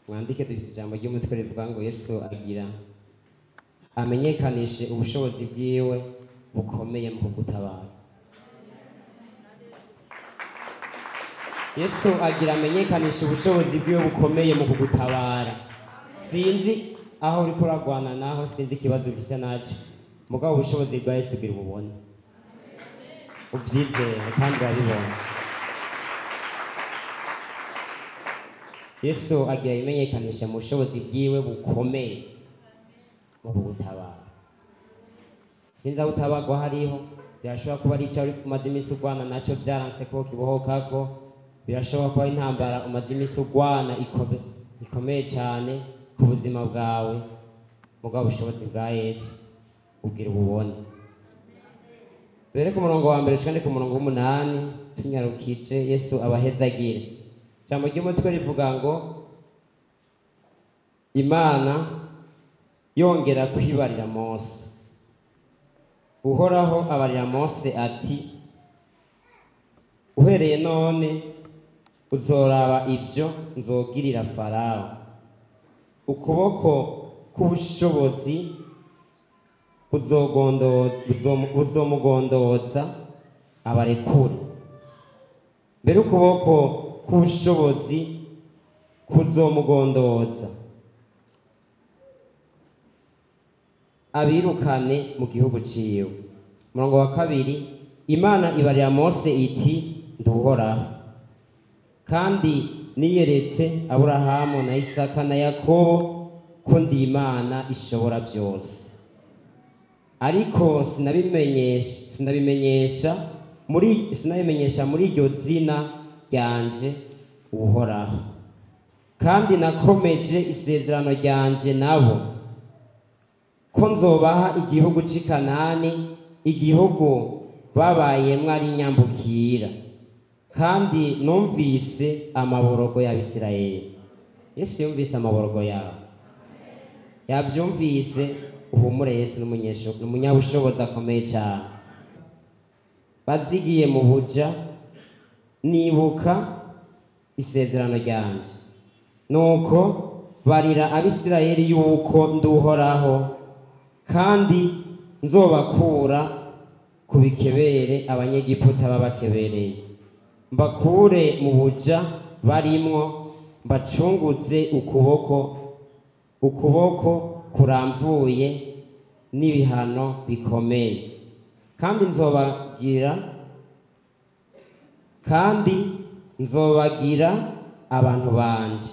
mwandike dufite ijambo ry'umutwe rivuga ngo Yesu agira amenyekanishe ubushobozi bwiwe bukomeye mu kugutabara. Yesu agira amenyekanishe ubushobozi bwiwe bukomeye mu kugutabara. Sinzi aho uri kuragwana naho, sinzi ikibazo ufise naco, mugabo ubushobozi bwa Yesu bwira ububone, ubyizere kandi urabibona. Yesu agira imenyekanisha mu bushobozi bwiwe bukomeye mu kugutabara. Sinzi aho utabagwa hariho, birashobora kuba ari icyo uri kumaze iminsi urwana nacyo byaranse ko kibohokako, birashobora kuba intambara umaze iminsi urwana ikomeye cyane ku buzima bwawe, mugabo ubushobozi bwa Yesu ubwira ububone. Dore ku murongo wa mbere kandi ku murongo w'8 tunyarukije Yesu abahezagire. Ijambo ry'umutwe rivuga ngo Imana yongera kwibarira Mose. Uhoraho abarira Mose ati, uhereye none uzoraba ibyo nzogirira Farawo, ukuboko k'ubushobozi buzomugondoza abarekure, mbere ukuboko k'ubushobozi kuzomugondoza abirukane mu gihugu ciwe. Murongo wa 2, Imana ibarira Mose iti, nduhoraho kandi niyeretse Aburahamu na Isaka na Yakobo ko ndi Imana ishobora byose, ariko sinabimenyesha muri iryo zina ryanje Uhoraho, kandi nakomeje isezerano ryanje nabo ko nzobaha igihugu c'i Kanani, igihugu babayemwo ari nyambukira, kandi numvise amaborogo y'Abisirayeli. Yesu yumvise amaborogo yabo, yabyumvise. Uhumure, Yesu n'umunyabushobozi akomeye cyane. Bazigiye mu buja, nibuka isezerano ryanje, nuko barira Abisirayeli yuko nduhoraho, kandi nzobakura ku bikebere abanyegiputa babakebereye, mbakure mu buja barimwo, mbacunguze ukuboko kuramvuye n'ibihano bikomeye, kandi nzobagira abantu banje,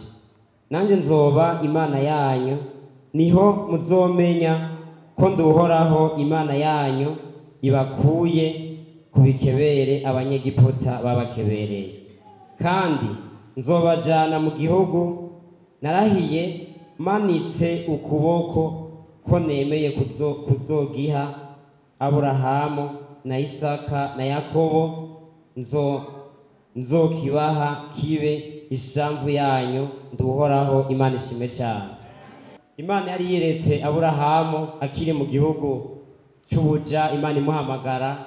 nanje nzoba Imana yanyu. Niho muzomenya ko nduhoraho Imana yanyu ibakuye ku bikebere abanyegiputa babakebereye, kandi nzobajana mu gihugu narahiye manitse ukuboko ko nemeye kuzogiha Aburahamu na Isaka na Yakobo, nzokibaha kibe ishamvu yanyu. Nduhoraho Imana ishime cyane. Imana yari yeretse Aburahamu akiri mu gihugu cy'ubuja, Imana imuhamagara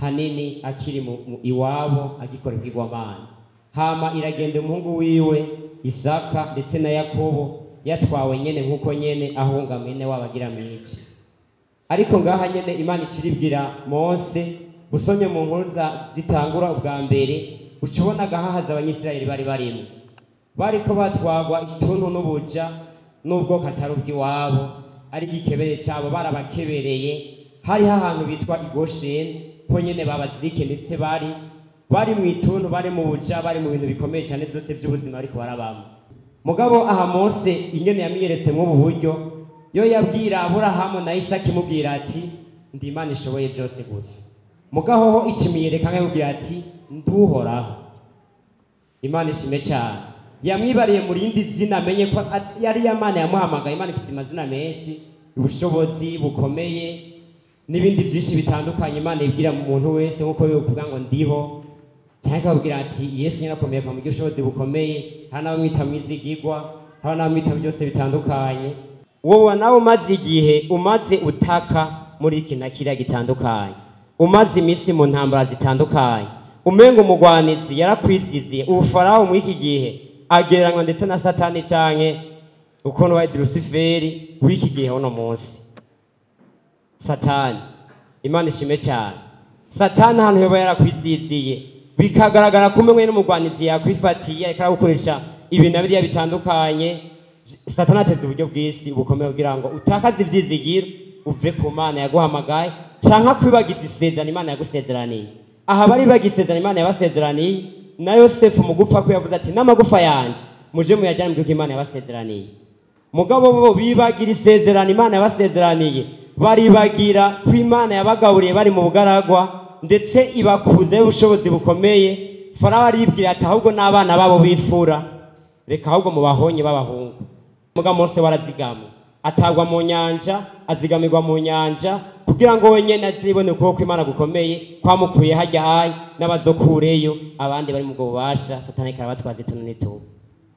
hanini akiri mu iwabo agikora ibigirwamana, hama iragenda umuhungu wiwe Isaka ndetse na Yakobo yatwawe nyene nkuko nyene ahunga mwene wabagira mici. Ariko ngaha nyene Imana ikiribwira Mose, usomye mu nkuru zitangura ubwa mbere ucubona gahahaza Abanyisirayeli bari barimo, bariko batwagwa ituntu n'ubuja nubwo katari ubw'iwabo, ari igikebere cyabo barabakebereye. Hari ahantu bitwa Gosheni ho nyene babazirike, ndetse bari mu ituntu, bari mu buja, bari mu bintu bikomeye cyane byose by'ubuzima ariko barabamo. Mugabo aha Mose ingene yamiyeretse mu buryo, yo yabwira Aburahamu na Isaka imubwira ati, ndi Imana ishoboye byose gusa. Mugaho ho ikimiyereka nkabwira ati, nduhoraho. Imana ishime cyane. Yamwibariye mu rindi zina, amenye ko yari Imana yamuhamagaye. Imana ifite amazina menshi, ubushobozi bukomeye n'ibindi byinshi bitandukanye Imana ibwira mu muntu wese, nkuko bivuga ngo ndiho, cyangwa akabwira ati Yesu yarakomeye mu bushobozi bukomeye. Hana bamwita mwizigirwa, hana bamwita byose bitandukanye. Wowe nawe umaze igihe umaze utaka muri iki na kiriya gitandukanye, umaze iminsi mu ntambara zitandukanye, umenga umugwanizi yarakwiziziye. Ubu Farawo muri iki gihe agereranywa ndetse na Satani canke ukuntu wa Lusiferi w'iki gihe uno munsi. Satani, Imana ishime cyane. Satani ahantu yoba yarakwiziziye bikagaragara ko umwe n'umugwanizi yakwifatiye ariko gukoresha ibintu biriya bitandukanye. Satani ateze uburyo bw'isi bukomeye kugira ngo utakaze ivyizigiro uve ku Mana yaguhamagaye canka kwibagiza isezerano Imana yagusezeraniye. Aha bari bagisezerano Imana yabasezeraniye na Yosefu mu gupfa ko yavuze ati n'amagufa yanje muje muyajyane mu gihugu Imana yabasezeraniye. Mugabo bo bibagira isezerano Imana yabasezeraniye, baribagira ko Imana yabagaburiye bari mu bugaragwa ndetse ibakuze ubushobozi bukomeye. Farawo aribwira ati ahubwo n'abana babo bifura reka ahubwo mu bahonye b'abahungu. Mugabo Mose warazigama atagwa mu nyanja, azigamirwa mu nyanja kugira ngo wenyene azibone ukuboko Imana gukomeye kwamukuye hajya ayi n'abazokureyo abandi bari mu bubasha Satani karabatwaza itono n'itubu.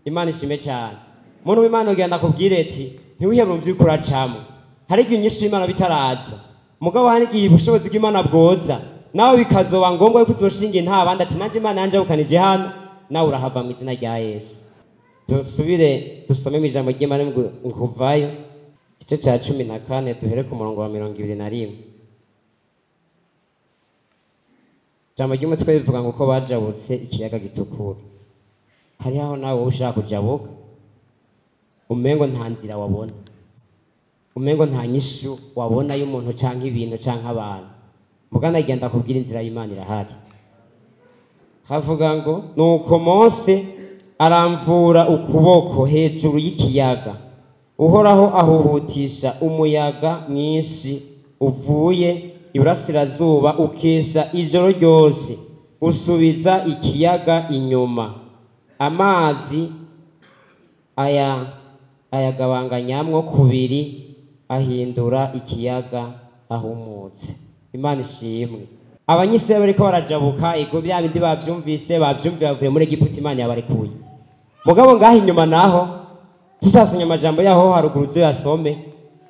Imana ishime cyane. Muntu w'Imana ugenda kubwire ati ntiwihebe mu vy'ukura camo. Hari igihe inyishu y'Imana bitaraza. Mugabo hari igihe ubushobozi bw'Imana bwoza nawe bikazoba ngombwa yuko uzoshinga nta bandi ati nanje Imana yanje bukanije hano nawe urahava mu izina rya Yesu. Dusubire dusome mu ijambo ry'Imana mu Kuvayo igice cya 14 duhere ku murongo wa 21. Ijambo ry'umutwe bivuga ngo ko bajabutse ikiyaga gitukura. Hari aho nawe ushaka kujabuka umengo nta nzira wabona, umengo nta nyishu wabona y'umuntu canke ibintu canke abantu. Mugana agenda kubwira inzira y'Imana irahari. Havuga ngo nuko Mose aramvura ukuboko hejuru y'ikiyaga, Uhoraho ahuhutisha umuyaga mwinshi uvuye iburasirazuba ukesha ijoro ryose usubiza ikiyaga inyuma. Amazi ayagabanganyamwo kubiri ahindura ikiyaga ahumutse. Imana ishimwe. Abanyisirayeli bariko barajabuka ego bya bindi bavyumvise bavuye muri Egiputa Imana yabarekuye. Mugabo ngaho inyuma naho tutasomye amajambo yaho haruguru zo yasome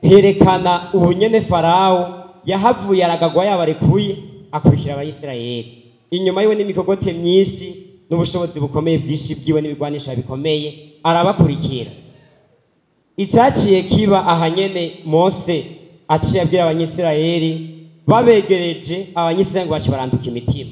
herekana ubunyene Farawo yahavuye aragagwa yabarekuye akurikira Abayisirayeli. Inyuma yiwe n'imikogote myinshi n'ubushobozi bukomeye bwishi bwiwe n'ibigwanisha bikomeye arabakurikira. Icyaciye kiba ahanyene Mose aciye abwira Abanyisirayeli babegereje Abanyisirayeli baci baranduka imitima.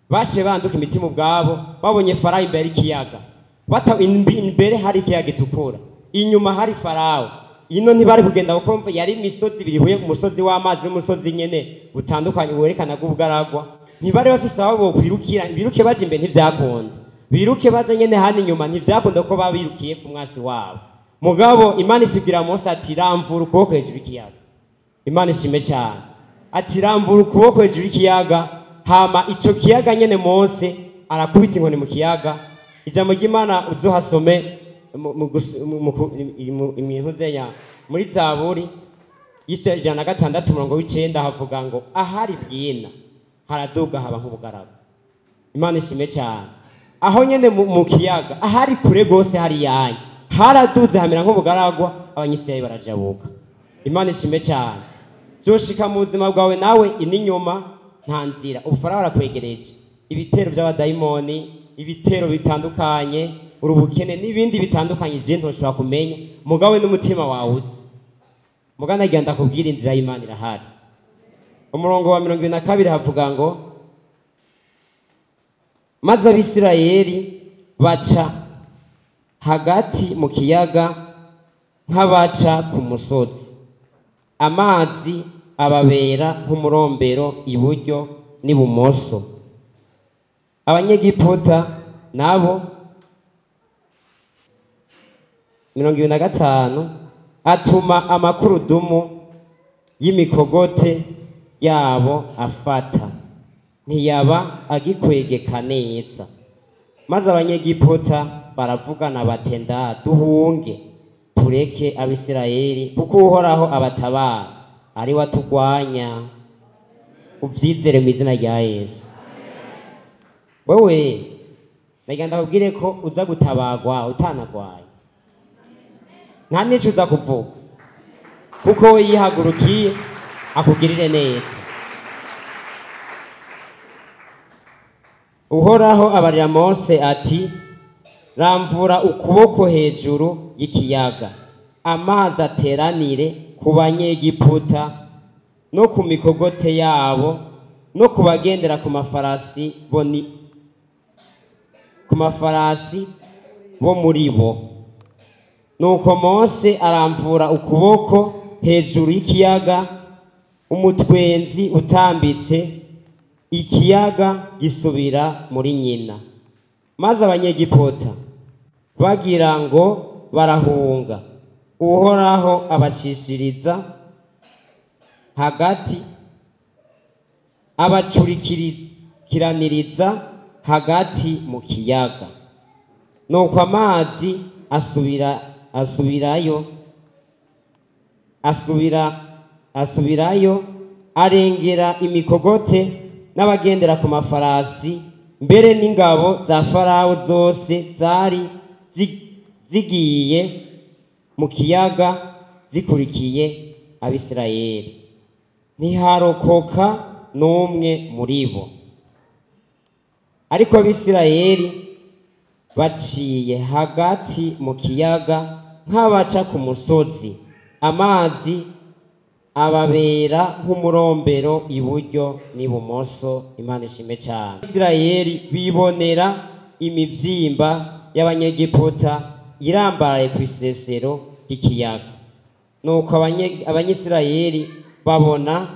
Baciye banduka imitima ubwabo babonye Farawo imbere ikiyaga. Bata imbere hari ikiyaga gitukura. Inyuma hari Farawo. Ino ntibari kugenda kuko yari imisozi birihuye umusozi w'amazi n'umusozi nyene utandukanye werekana bw'ubugaragwa. Ntibari bafise aho kwirukira, biruke baje imbere ntivyakunda. Biruke baje nyene hani inyuma ntivyakunda ko babirukiye ku mwasi wabo. Mugabo Imana isibwira Mose ati ramvura ukuboko hejuru y'ikiyaga. Imana ishime cyane. Ati ramvura ukuboko hejuru y'ikiyaga, hama ico kiyaga nyene Mose arakubita inkoni mu kiyaga. Ijambo ry'Imana uzohasome mu zenya muri Zaburi yise 106:9 havuga ngo ahari bwina haraduga haba nk'ubugaraga. Imana ishime cyane. Aho nyene mu kiyaga ahari kure gose hari yayi haraduze hamera nk'ubugaragwa Abanyisirayeli barajabuka. Imana ishime cyane. Byoshika mu buzima bwawe nawe ininyuma nta nzira ubufarawo arakwegereje. Ibitero by'abadayimoni, ibitero bitandukanye, urubukene n'ibindi bitandukanye je ntoshobora kumenya mugawe n'umutima wawe uzi. Mugana agenda kubwira inzira y'Imana irahari. Umurongo wa 22 havuga ngo maze Abisirayeli baca hagati mu kiyaga nk'abaca ku musozi. Amazi ababera nk'umurombero iburyo n'ibumoso. Abanyegiputa nabo 25 atuma amakurudumu y'imikogote yabo afata ntiyaba agikwegeka neza. Maze Abanyegiputa baravugana batenda duhunge tureke Abisirayeli kuko Uhoraho abatabara ari watugwanya. Uvyizere mu izina rya Yesu. Wewe nagenda kubwire ko uza gutabagwa utanagwaye. Nta nico uza kuvuga kuko we yihagurukiye akugirire neza. Uhoraho abarira Mose ati ramvura ukuboko hejuru y'ikiyaga, amazi ateranire ku banyegiputa no ku mikogote yabo no ku bagendera ku mafarasi bo muri bo. Nuko Mose aramvura ukuboko hejuru y'ikiyaga, umutwenzi utambitse, ikiyaga gisubira muri nyina. Maze abanyegiputa bagira ngo barahunga, Uhoraho abacishiriza hagati, abacurikiraniriza hagati mu kiyaga. Nuko amazi asubirayo arengera imikogote n'abagendera ku mafarasi, mbere n'ingabo za Farawo zose zari zigiye mu kiyaga zikurikiye Abisirayeli. Ntiharokoka n'umwe muri bo. Ariko Abisirayeli baciye hagati mu kiyaga nk'abaca ku musozi, amazi ababera nk'umurombero iburyo n'ibumoso. Imana ishime cyane. Abisirayeli bibonera imivyimba y'abanyegiputa irambaraye ku isesero ry'ikiyaga. Nuko abanyisirayeli babona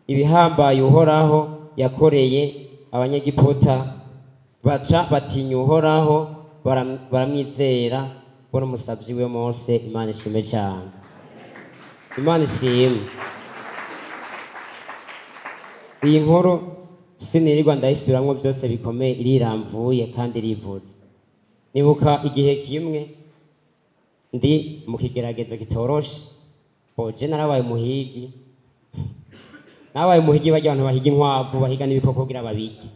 ibihambaye Uhoraho yakoreye abanyegiputa, baca batinya Uhoraho, baramwizera bo n'umusavyi we Mose. Imana ishime cyane. Imana ishime. Iyi nkuru sinirirwa ndayisubiramwo, byose bikomeye, iriramvuye kandi irivuze. Nibuka igihe kimwe ndi mu kigeragezo kitoroshe, boje narabaye umuhigi. Nabaye umuhigi barya abantu bahiga inkwavu, bahiga n'ibikoko kugira babige.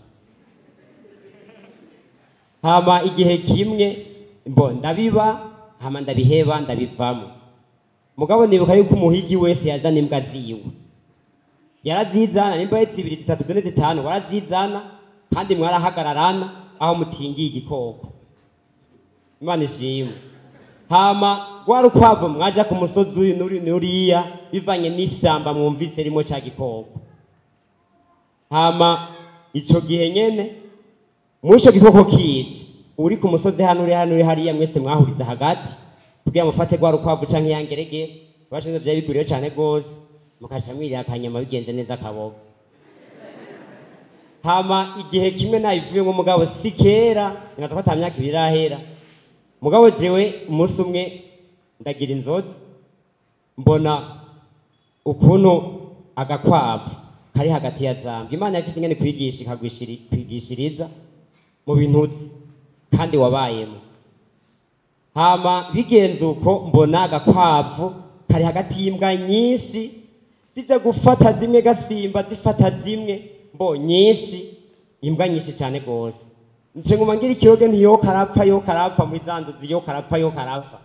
Hama igihe kimwe ndabiba, hama ndabiheba, ndabivamo. Mugabo nibuka yuko umuhigi wese yazana imbwa ziwe, yarazizana nimba zibiri zitatu zine zitanu, warazizana kandi mwarahagararana aho mutingiye igikoko. Imana ishimwe. Hama rwarukwavu mwaja ku musozi uyu nuriya, bivanye n'ishyamba mwumvise rimo cya gikoko. Hama ico gihe nyene mwisho gikoko kije, uri ku musozi hano uri hariya, mwese mwahuriza hagati kugira mufate rwarukwavu canke yangerege, bashinze bya biguriyo cyane gose, mukasha mwirira akanyama bigenze neza akaboko. Hama igihe kimwe nayivuye ngo mugabo sikera, ngaza ko atamyaka ibiri irahera. Mugabo jewe umunsi umwe ndagira inzozi, mbona ukuntu agakwavu kari hagati ya Zambia. Imana yafise ingene kwigisha kwigishiriza mu bintuzi kandi wabayemo. Hama bigenze uko, mbona agakwavu kari hagati y'imbwa nyinshi zija gufata zimwe, gasimba zifata zimwe, nyinshi, imbwa nyinshi cyane gose. Nce nguma ngira ikiroge ntiyo karapfa muri zanduzi, yo karapfa.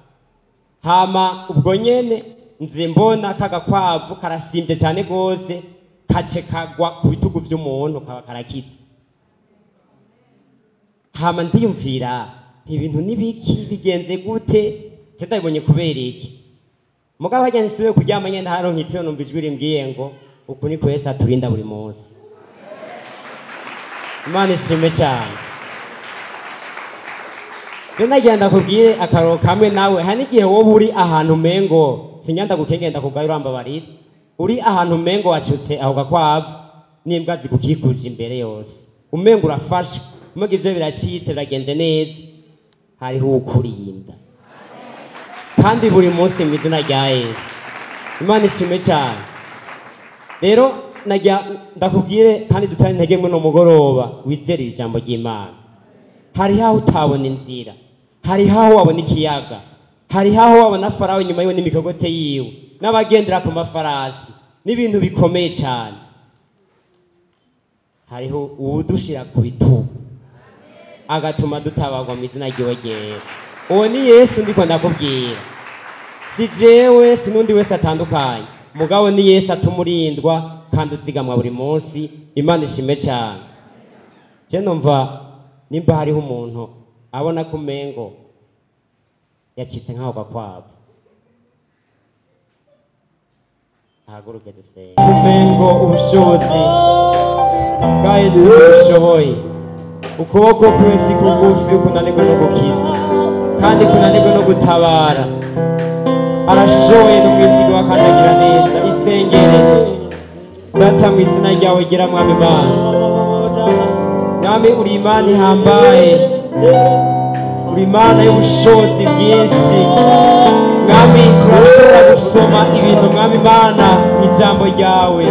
Hama ubwo nyene nze mbona kagakwavu karasimbye cyane gose, kace kagwa ku bitugu by'umuntu, kaba karakize. Hama ndiyumvira ibintu nibiki, bigenze gute, ndabibonye kubera iki. Mugabo hajya nsubiye kuryama nyene haro nkitiyo, numva ijwi rimbwiye ngo uku niko Yesu aturinda buri munsi. Imana ishime cyane. Nagira kubwire akaro kamwe nawe, hani igihe wowe uri ahantu mengo sinyanda gukengenda kugaye urambabarira, uri ahantu mengo wacutse aho gakwavu n'imbwa zigukikuje imbere yose, umengo urafashe, umuga ivyo biracitse biragenze neza, hariho ukurinda kandi buri munsi mu izina rya Yesu. Imana ishime cyane. Rero nagira ndakubwire kandi dutane intege mwe no mugoroba, wizere ijambo ry'Imana. Hari haho utabona inzira, hari haho wabona ikiyaga, hari haho wabona Farawo inyuma yiwe n'imikogote yiwe n'abagendera ku mafarasi n'ibintu bikomeye cyane. Hariho uwudushira ku bitugu agatuma dutabagwa mu izina ryiwe ryera. Uwo ni Yesu ndiko ndakubwira, si jewe, si n'undi wese atandukanye, mugabo ni Yesu atumurindwa kandi uzigamwa buri munsi. Imana ishime cyane. Je numva nimba hariho umuntu abona ko umengo yacitse nk'aho gakwavu. Haguruke dusenge. Umengo ubushobozi bwa Yesu bushoboye, ukuboko kwe si kugufi kunanirwa no gukiza kandi kunanirwa no gutabara. Arashoboye n'umwizigo wakandagira neza. Isengere data mu izina ryawe gira mwami Imana. Mwami uri Imana ihambaye, uri Imana y'ubushobozi bwinshi. Mwami turashobora gusoma ibintu mwami Imana ijambo ryawe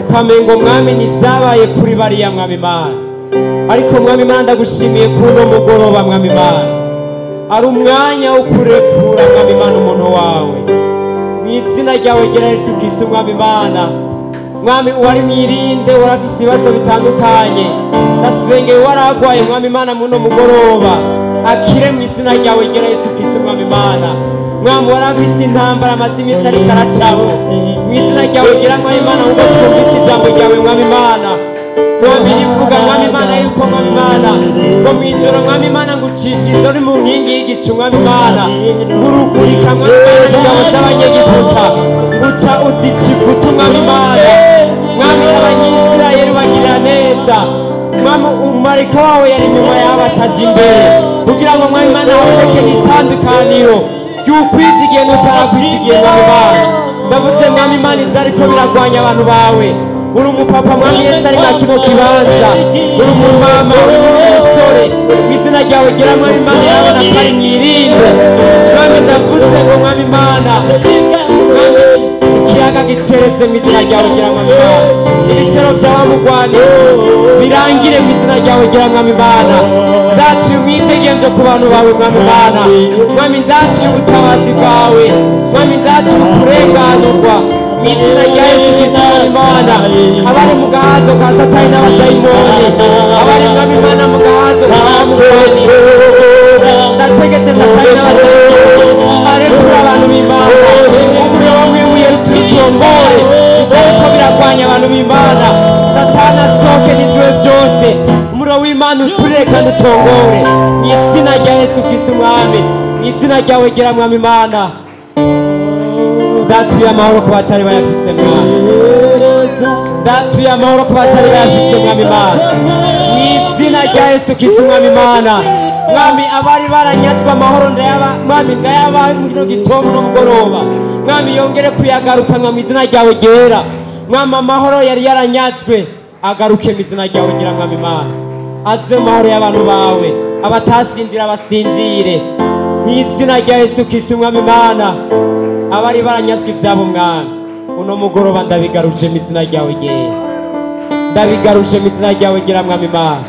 ukamengo mwami nivyabaye kuri bariya mwami Imana, ariko mwami Imana ndagushimiye kuno mugoroba mwami Imana ari umwanya wo kurekura mwami Imana umuntu wawe mu izina ryawe gira Yesu Kristo mwami Imana. Mwami wari mwirinde warafise ibibazo bitandukanye, ndasengeye waragwaye mwami Imana muno mugoroba akire mu izina ryawe gira Yesu Kristo mwami Imana. Mwami warafise intambara amaze imisi ariko aracabo mu izina ryawe gira mwami Imana ngo twumvise ijambo ryawe mwami Imana. Mwami rivuga mwami Imana yuko mwami Imana ngo mw'ijoro mwami Imana ngucishije uri mu nkingi y'igicu mwami Imana ngurugurika mwami Imana n'ingabo z'abanyegiputa nguca uzikivuta mwami Imana. Mwami abanyisirayeli bagirira neza, mwami umumarayika wawe yari inyuma y'abacaja imbere kugira ngo mwami Imana haboneke itandukaniro ry'ukwizigiye n'utarakwizigiye mwami Imana. Ndavuze mwami Imana ivyo ariko biragwanya abantu bawe. Uri umupapa mwami Yesu ari nka kino kibanza, uri umumama uri umusore mu izina ryawe gira mwami Imana yabona ko ari mwirinde. Mwami ndavuze ngo mwami Imana mwami ikiyaga gicereze mu izina ryawe gira mwami Imana. Ibitero vyawe mugwaneza birangire mu izina ryawe gira mwami Imana. Ndatuye umwidegemvyo ku bantu bawe mwami Imana. Mwami ndatuye ubutabazi bwawe, mwami ndatuye ukurenganurwa mu izina rya Yesu Kristo mwami Imana. Abari mu gahazo ka Satani n'abadayimoni, abari mwami Imana mu gahazo k'abamugwaneza, ndategetse Satani n'abadayimoni arekura abantu b'Imana. Umuriro wamwibuye rutwitongore ariko biragwanya abantu b'Imana. Satani asohoke n'ivyo vyose, umuriro w'Imana uturire kandi utongore mu izina rya Yesu Kristo mwami. Mu izina ryawe gira mwami Imana. Ndatuye amahoro ku batari bayafise mwami, ndatuye amahoro ku batari bayafise mwami Imana mu izina rya Yesu Kristo mwami Imana. Mwami abari baranyazwe amahoro mwami ndayabaha mu kino gitondo n'umugoroba mwami yongere kuyagarukanwa mu izina ryawe ryera. Mwami amahoro yari yaranyazwe agaruke mu izina ryawe gira mwami Imana. Aze amahoro y'abantu bawe, abatasinzira basinzire mu izina rya Yesu Kristo mwami Imana. Abari baranyazwe ivyabo mwami uno mugoroba ndabigaruje mu izina ryawe ryera, ndabigaruje mu izina ryawe gira mwami Imana.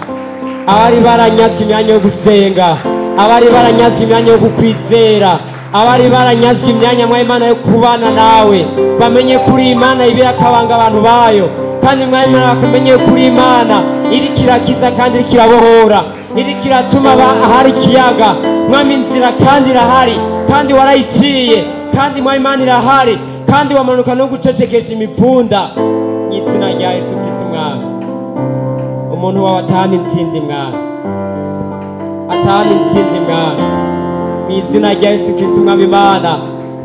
Abari baranyazwe imyanya yo gusenga, abari baranyazwe imyanya yo kukwizera, abari baranyazwe imyanya mwami Imana yo kubana nawe, bamenye kuri Imana ibira kabanga abantu bayo, kandi mwami Imana bamenye kuri Imana iriko irakiza kandi iriko irabohora, iriko iratuma ahari ikiyaga mwami inzira kandi irahari kandi warayiciye, kandi mwami Imana irahari kandi wamanuka no gucecekesha imipfunda mu izina rya Yesu Kristo mwami. Umuntu wawe atahana intsinzi mwami, atahana intsinzi mwami mu izina rya Yesu Kristo mwami Imana.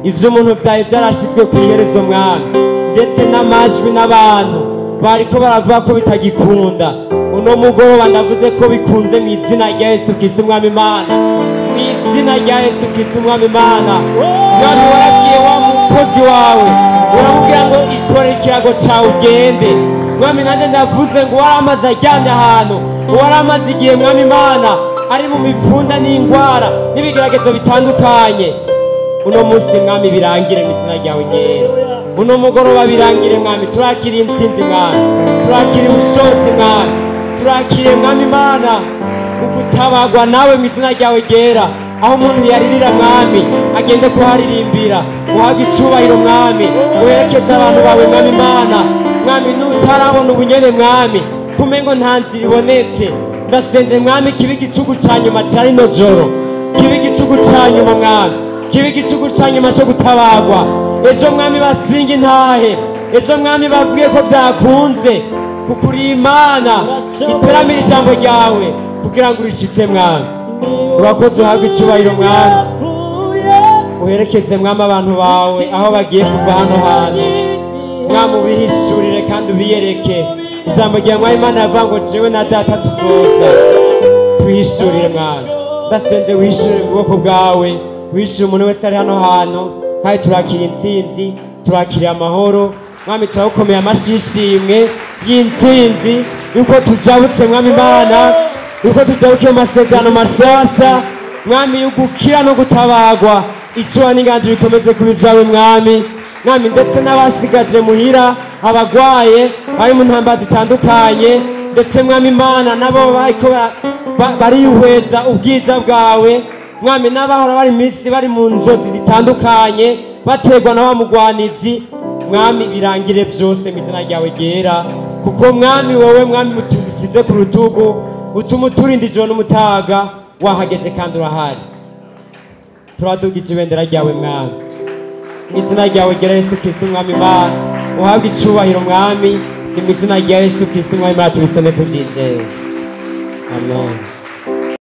Ivyo umuntu vyawe vyarashizwe kw'iherezo mwami, ndetse n'amajwi n'abantu bariko baravuga ko bitagikunda, uno mugoroba ndavuze ko bikunze mu izina rya Yesu Kristo mwami Imana. Mu izina rya Yesu Kristo mwami Imana. Mwami warabwiye wa mukozi wawe uramubwira ngo ikore ikirago cawe ugende. Mwami nanje ndavuze ngo waramaze aryamye ahantu, waramaze igihe mwami Imana ari mu mipfunda n'ingwara n'ibigeragezo bitandukanye. Uno musi mwami birangire mu izina ryawe ryera, uno mugoroba birangire mwami. Turakire intsinzi mwami, turakire ubushobozi mwami, turakire mwami Imana ugutabagwa nawe mu izina ryawe ryera. Aho umuntu yaririra mwami agende kuharirimbira, uhaga icubahiro mwami, uherekeze abantu bawe mwami Imana. Mwami nutarabona ubunyene mwami kumengo nta nzira ibonetse, ndasenze mwami kibe igicugu ca nyuma ca rino joro, kibe igicugu ca nyuma mwami, kibe igicugu ca nyuma co gutabagwa. Ejo mwami basinga intahe, ejo mwami bavuge ko vyakunze kuko uri Imana iteramira ijambo ryawe kugira ngo urishitse mwami. Urakoze uhabwe icubahiro mwami, uherekeze mwami abantu bawe aho bagiye kuva hano hantu mwami ubihishurire kandi ubiyereke ijambo rya mwami Imana yavuga ngo jewe na data tuzoza twihishurire mwami ndasenze wihishurire mu bwoko bwawe wihishurire umuntu wese ari hano hantu kandi turakira intsinzi turakira amahoro mwami turagukomeye amashyi y'ishimwe y'intsinzi yuko tujabutse mwami Imana yuko tujabukiye mu masezerano mashasha mwami y'ugukira no gutabagwa icuba n'inganji bikomeze kuba ibyawe mwami mwami ndetse n'abasigaje muhira abagwaye bari mu ntambara zitandukanye ndetse mwami Imana nabo bariko bariyuhweza ubwiza bwawe mwami n'abahora bari iminsi bari mu nzozi zitandukanye bategwa na wa mugwanizi mwami birangire byose mu izina ryawe ryera kuko mwami wowe mwami mutusize ku rutugu utuma uturinda ijoro n'umutaga wahageze kandi urahari turadugije ibendera ryawe mwami mu izina ryawe ryera Yesu Kristo mwami Imana uhabwe icubahiro mwami ni mu izina rya Yesu Kristo mwami Imana tubiseme tubyizeye amen.